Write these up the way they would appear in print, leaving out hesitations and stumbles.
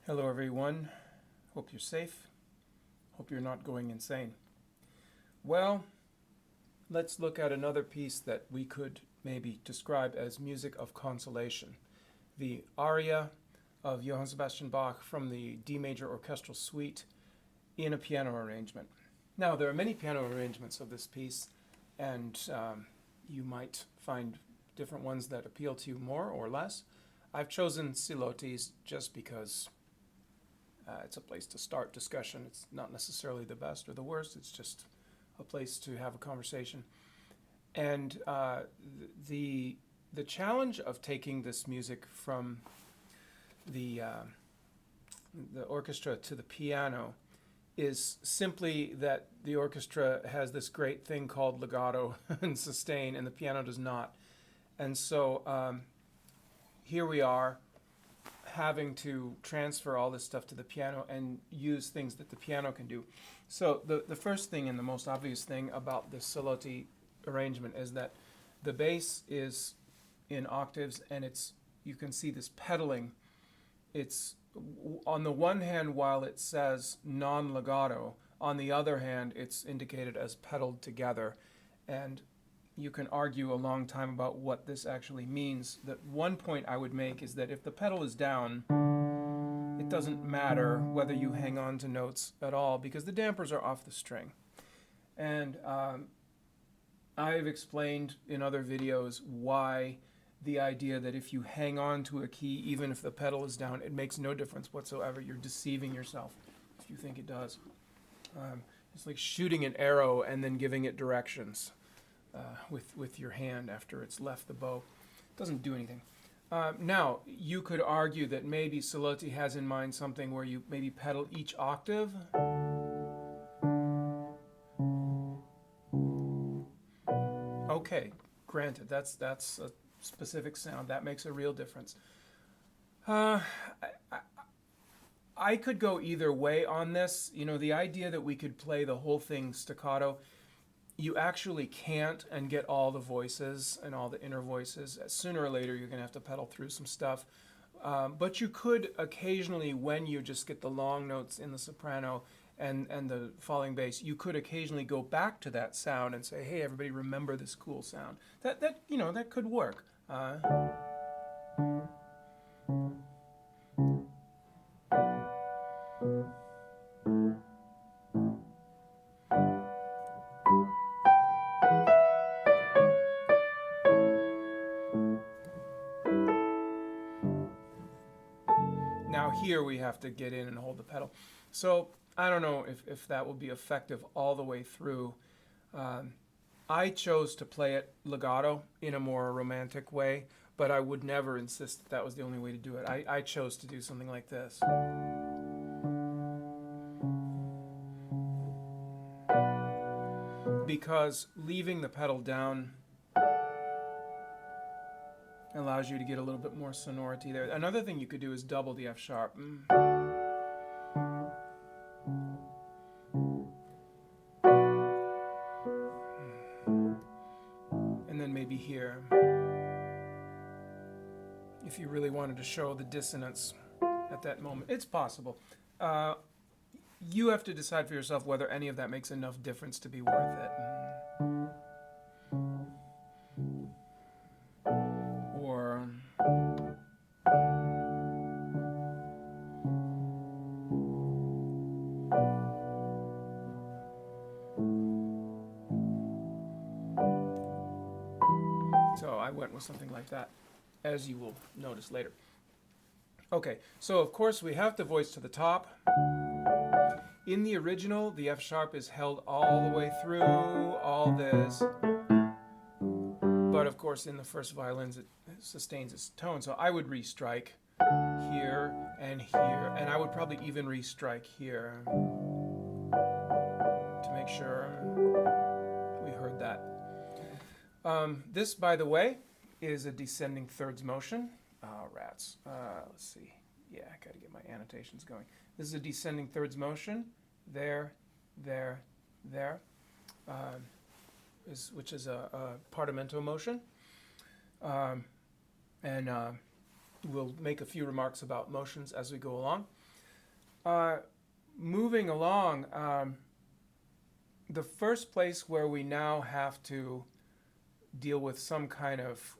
Hello everyone, hope you're safe, hope you're not going insane. Well, let's look at another piece that we could maybe describe as music of consolation. The Aria of Johann Sebastian Bach from the D major orchestral suite in a piano arrangement. Now, there are many piano arrangements of this piece, and you might find different ones that appeal to you more or less. I've chosen Bach-Siloti's just because it's a place to start discussion. It's not necessarily the best or the worst. It's just a place to have a conversation. And the challenge of taking this music from the orchestra to the piano is simply that the orchestra has this great thing called legato and sustain, and the piano does not. And so here we are, having to transfer all this stuff to the piano and use things that the piano can do. So the first thing and the most obvious thing about the Siloti arrangement is that the bass is in octaves, and you can see this pedaling. It's on the one hand, while it says non-legato, on the other hand it's indicated as pedaled together, and you can argue a long time about what this actually means. That one point I would make is that if the pedal is down, it doesn't matter whether you hang on to notes at all, because the dampers are off the string. And I've explained in other videos why the idea that if you hang on to a key, even if the pedal is down, it makes no difference whatsoever. You're deceiving yourself if you think it does. It's like shooting an arrow and then giving it directions. With your hand after it's left the bow. It doesn't do anything. Now, you could argue that maybe Siloti has in mind something where you maybe pedal each octave. Okay, granted, that's a specific sound. That makes a real difference. I could go either way on this. You know, the idea that we could play the whole thing staccato, you actually can't, and get all the voices and all the inner voices. Sooner or later, you're going to have to pedal through some stuff. But you could occasionally, when you just get the long notes in the soprano and the falling bass, you could occasionally go back to that sound and say, hey, everybody, remember this cool sound. That could work. Now here we have to get in and hold the pedal. So I don't know if that will be effective all the way through. I chose to play it legato in a more romantic way, but I would never insist that that was the only way to do it. I chose to do something like this. Because leaving the pedal down allows you to get a little bit more sonority there. Another thing you could do is double the F sharp. And then maybe here, if you really wanted to show the dissonance at that moment. It's possible. You have to decide for yourself whether any of that makes enough difference to be worth it. So I went with something like that, as you will notice later. Okay, so of course we have the voice to the top. In the original, the F sharp is held all the way through, all this. But of course in the first violins it sustains its tone, so I would restrike here, and I would probably even restrike here to make sure we heard that. This, by the way, is a descending thirds motion. Rats. Let's see. Yeah, I gotta get my annotations going. This is a descending thirds motion. There, there, there. Which is a Partimento motion. And we'll make a few remarks about motions as we go along. moving along, the first place where we now have to deal with some kind of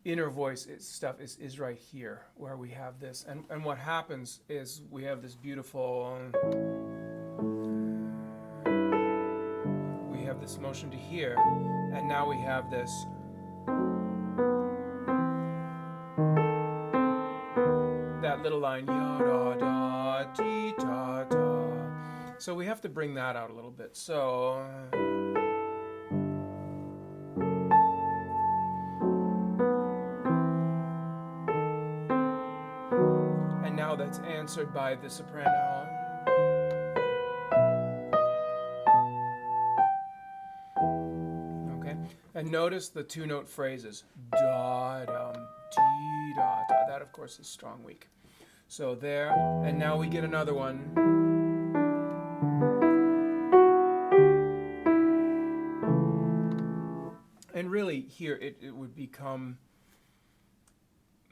inner voice stuff is right here, where we have this. And what happens is we have this beautiful... we have this motion to here, and now we have this... that little line, ya da da dee da da. So we have to bring that out a little bit. So and now that's answered by the soprano. Okay, and notice the two-note phrases, da dum dee da da. That of course is strong weak. So there, and now we get another one. And really here it would become,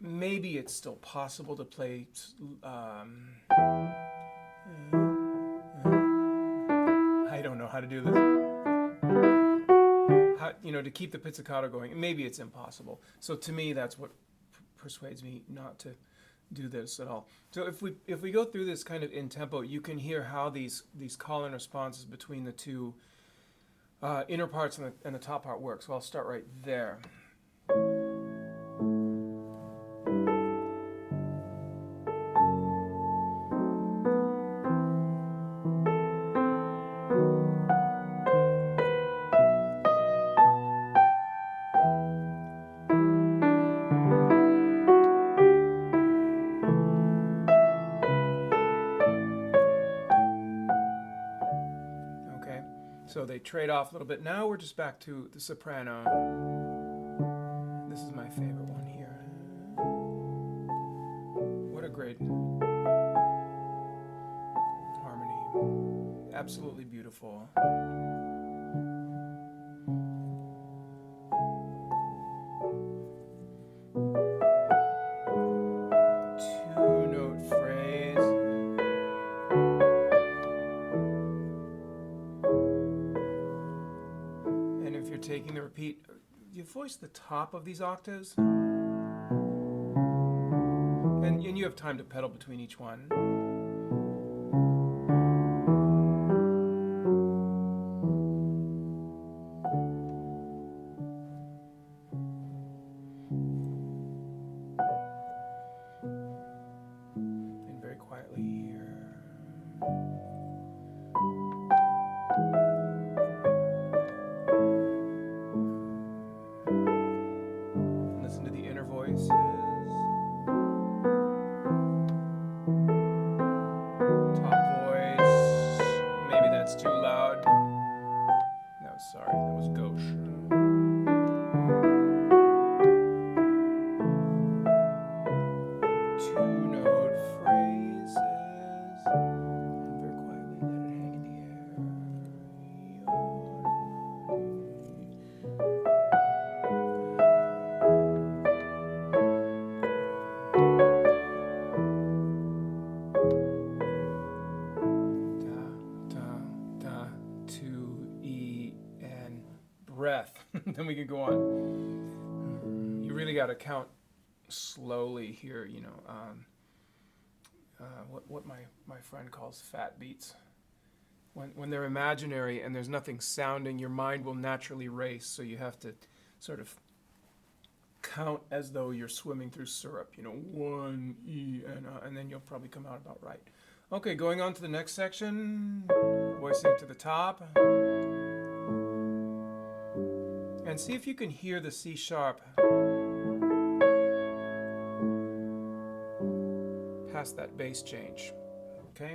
maybe it's still possible to play, I don't know how to do this. How, to keep the pizzicato going, maybe it's impossible. So to me, that's what persuades me not to do this at all. So if we go through this kind of in tempo, you can hear how these call and responses between the two inner parts and the top part work. So I'll start right there. So they trade off a little bit. Now we're just back to the soprano. This is my favorite one here. What a great harmony. Absolutely beautiful. Two-note phrase. Taking the repeat, you voice the top of these octaves, and you have time to pedal between each one. And very quietly here. Sorry, that was gauche. Two-note phrases. And very quietly let it hang in the air. Da, da, da, 2E, and breath. Then we could go on. You really got to count slowly here, what my friend calls fat beats. When they're imaginary and there's nothing sounding, your mind will naturally race, so you have to sort of count as though you're swimming through syrup, 1, E, and then you'll probably come out about right. Okay, going on to the next section, voicing to the top. And see if you can hear the C sharp past that bass change, okay?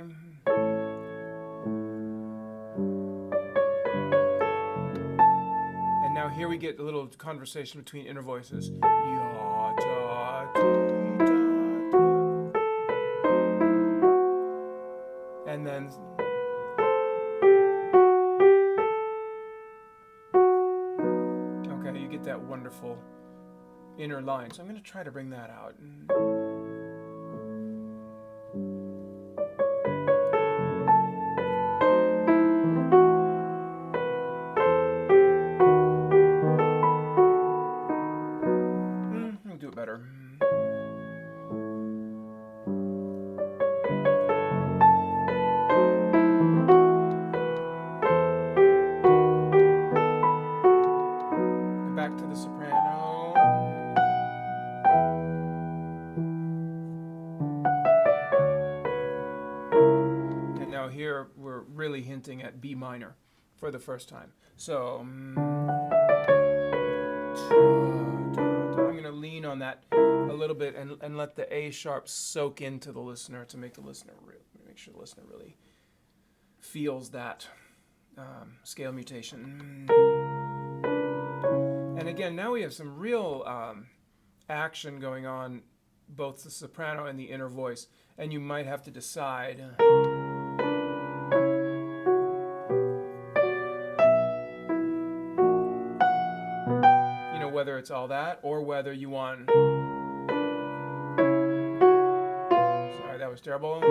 And now here we get a little conversation between inner voices. Ya, da, dee, da, da. And then you get that wonderful inner line. So I'm going to try to bring that out. really hinting at B minor for the first time. So I'm going to lean on that a little bit and let the A sharp soak into the listener to make the listener make sure the listener really feels that scale mutation. And again, now we have some real action going on, both the soprano and the inner voice, and you might have to decide whether it's all that or whether you want, sorry, that was terrible,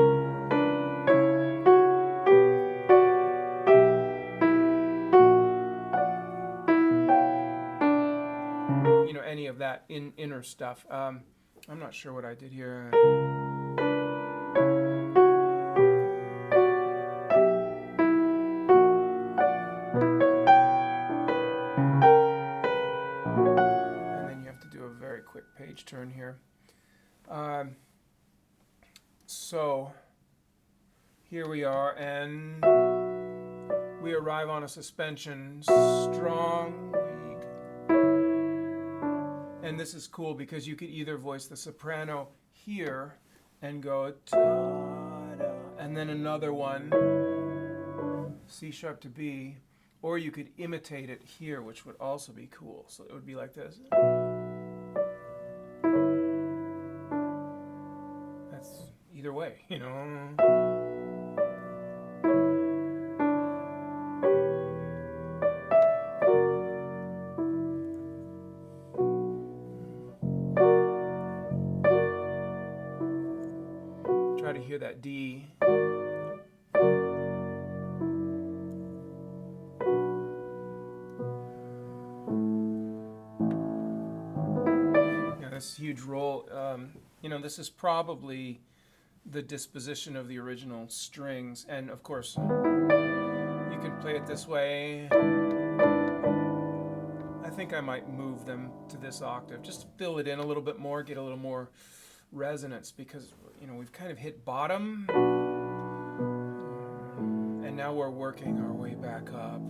any of that inner stuff. I'm not sure what I did here. And then you have to do a very quick page turn here. So here we are, and we arrive on a suspension, strong, weak. And this is cool because you could either voice the soprano here and go ta-da, and then another one, C sharp to B, or you could imitate it here, which would also be cool. So it would be like this. That's either way, Try to hear that D. This huge roll, this is probably the disposition of the original strings, and of course you can play it this way. I think I might move them to this octave, just to fill it in a little bit more, get a little more resonance, because we've kind of hit bottom, and now we're working our way back up.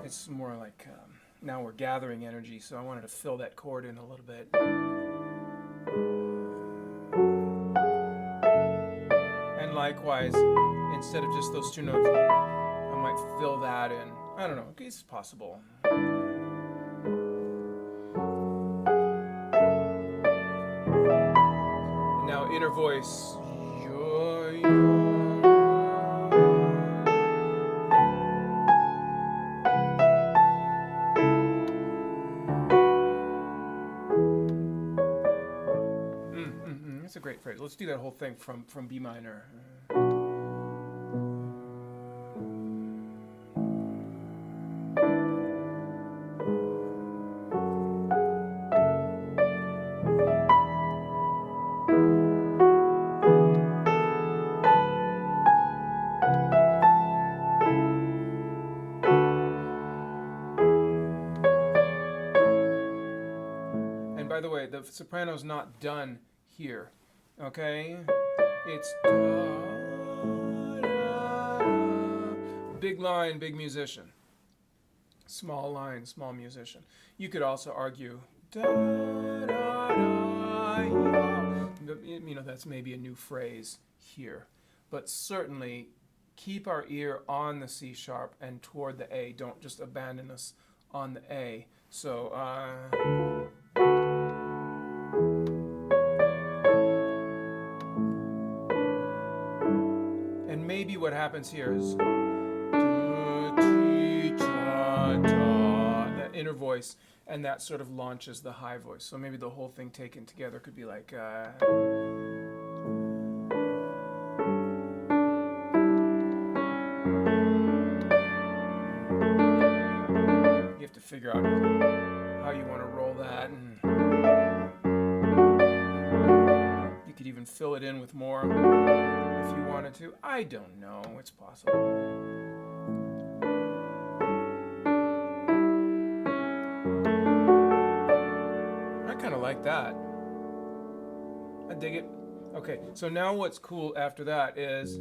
It's more like now we're gathering energy, so I wanted to fill that chord in a little bit. And likewise, instead of just those two notes, I might fill that in. I don't know, it's possible. And now inner voice. That's a great phrase. Let's do that whole thing from B minor. And by the way, the soprano's not done here. Okay, it's big line, big musician. Small line, small musician. You could also argue that's maybe a new phrase here, but certainly keep our ear on the C sharp and toward the A. Don't just abandon us on the A. So and maybe what happens here is that inner voice, and that sort of launches the high voice. So maybe the whole thing taken together could be like you have to figure out how you want to roll that, and you could even fill it in with more if you wanted to. I don't know. It's possible. I kind of like that. I dig it. Okay, so now what's cool after that is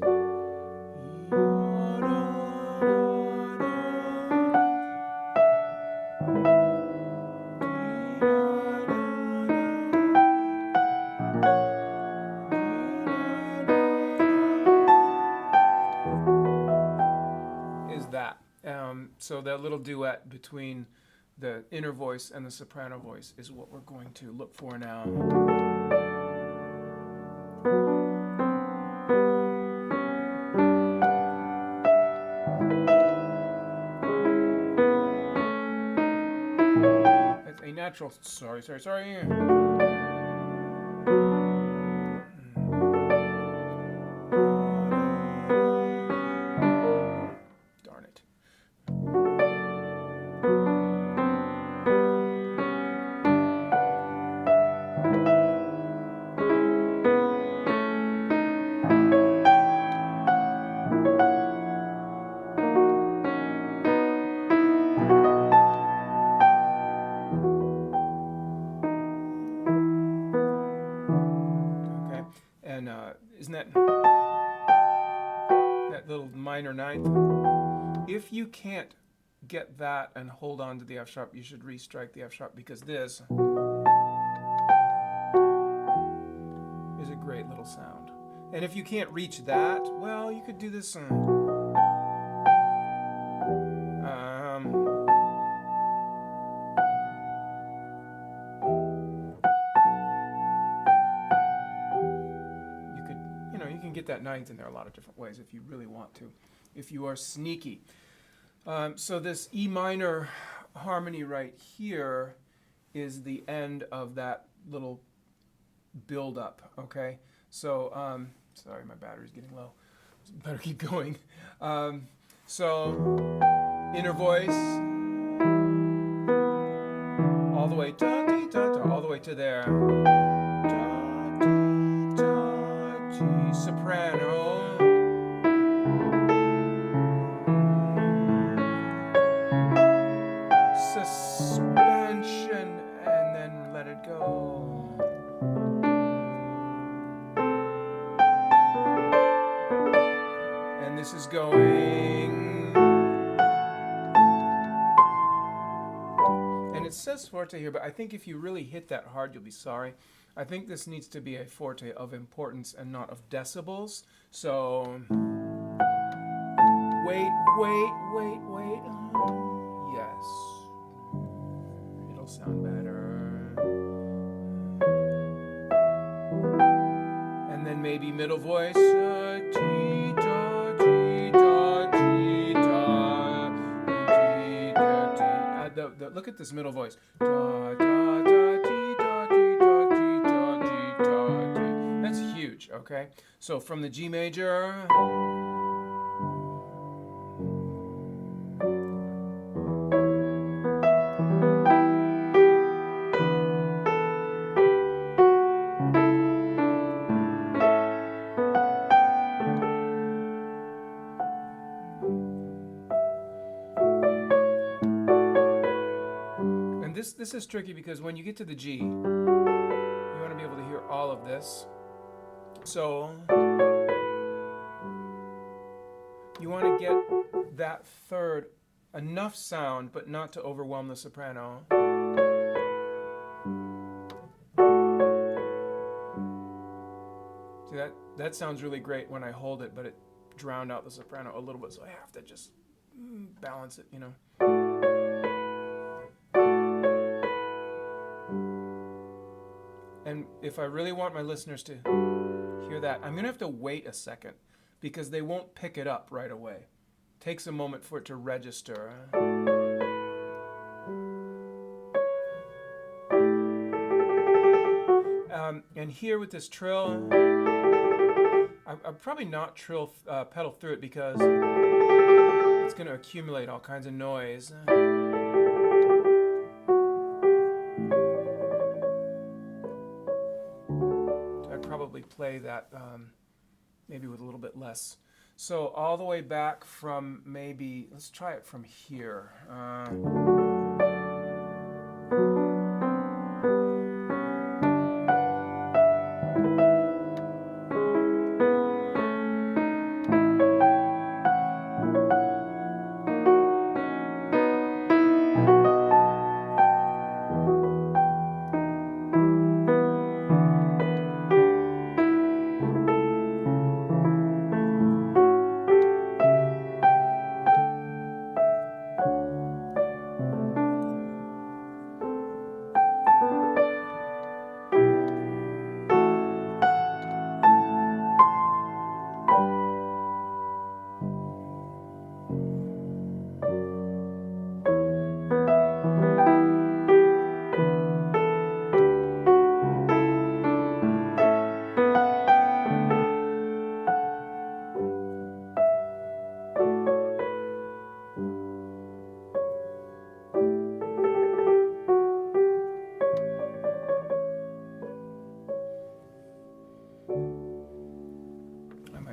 So that little duet between the inner voice and the soprano voice is what we're going to look for now. That's a natural. Sorry. Darn it. And isn't that little minor ninth? If you can't get that and hold on to the F sharp, you should restrike the F sharp, because this is a great little sound. And if you can't reach that, well, you could do this. You can get that ninth in there a lot of different ways if you really want to, if you are sneaky. So this E minor harmony right here is the end of that little build up, okay? So, sorry, my battery's getting low. Better keep going. So, inner voice, all the way, da, dee, da, da, all the way to there. Da, dee, da, dee, soprano. Suspension, and then let it go. And this is going, and it says forte here, but I think if you really hit that hard, you'll be sorry. I think this needs to be a forte of importance and not of decibels. So wait. Yes. It'll sound better. And then maybe middle voice. Dee, da, dee, da, dee, da, dee, da, dee. Look at this middle voice. Da, da, da, dee, da, dee, da, dee, da, dee, da, dee. That's huge, okay? So from the G major. This is tricky because when you get to the G, you want to be able to hear all of this. So you want to get that third enough sound, but not to overwhelm the soprano. See, that sounds really great when I hold it, but it drowned out the soprano a little bit, so I have to just balance it, you know. And if I really want my listeners to hear that, I'm going to have to wait a second because they won't pick it up right away. It takes a moment for it to register. And here with this trill, I'll probably not trill pedal through it because it's going to accumulate all kinds of noise. Probably play that maybe with a little bit less. So all the way back from maybe, let's try it from here.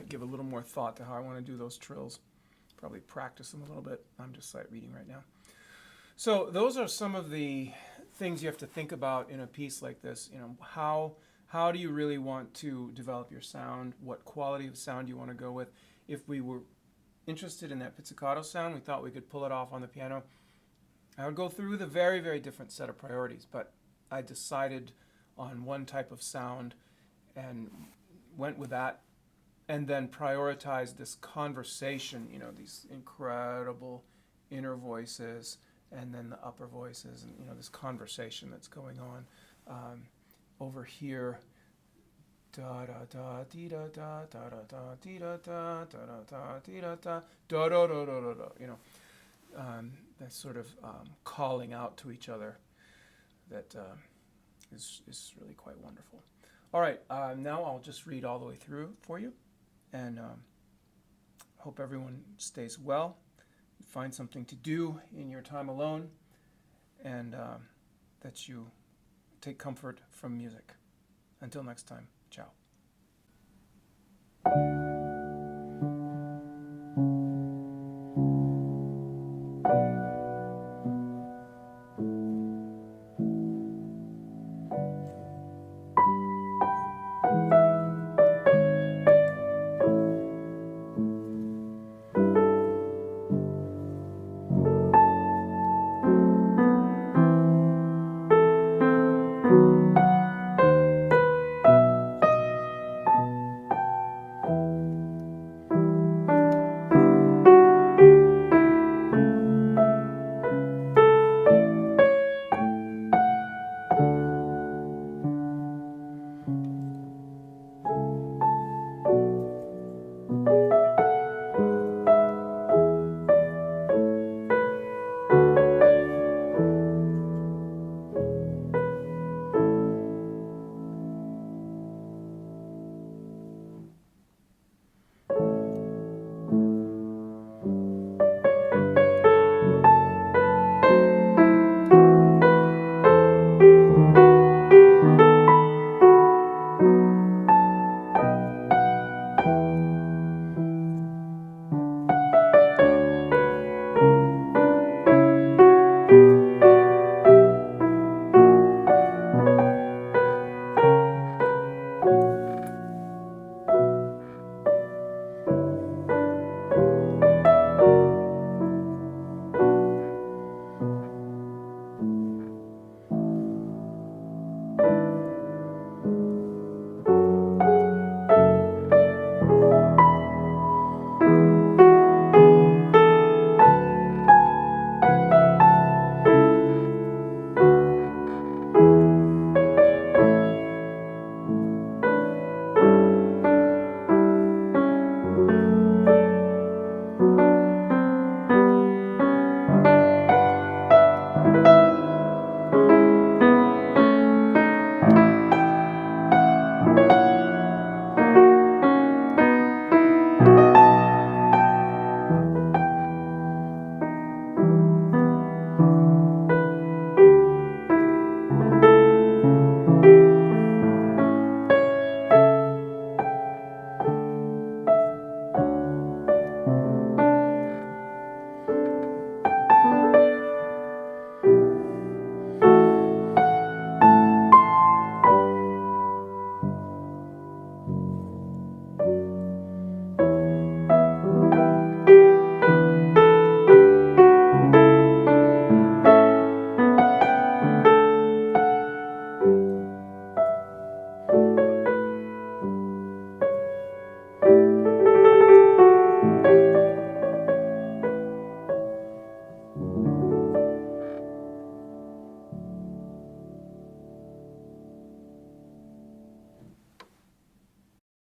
give a little more thought to how I want to do those trills. Probably practice them a little bit. I'm just sight reading right now. So those are some of the things you have to think about in a piece like this. You know, how do you really want to develop your sound? What quality of sound you want to go with? If we were interested in that pizzicato sound, we thought we could pull it off on the piano, I would go through the very, very different set of priorities, but I decided on one type of sound and went with that, and then prioritized this conversation, you know, these incredible inner voices and then the upper voices, and, you know, this conversation that's going on. Over here, da da da dee da da da da da dee da da da da da dee da da da da da da da, you know, that sort of calling out to each other that is really quite wonderful. All right, now I'll just read all the way through for you, and hope everyone stays well, find something to do in your time alone, and that you take comfort from music. Until next time, ciao.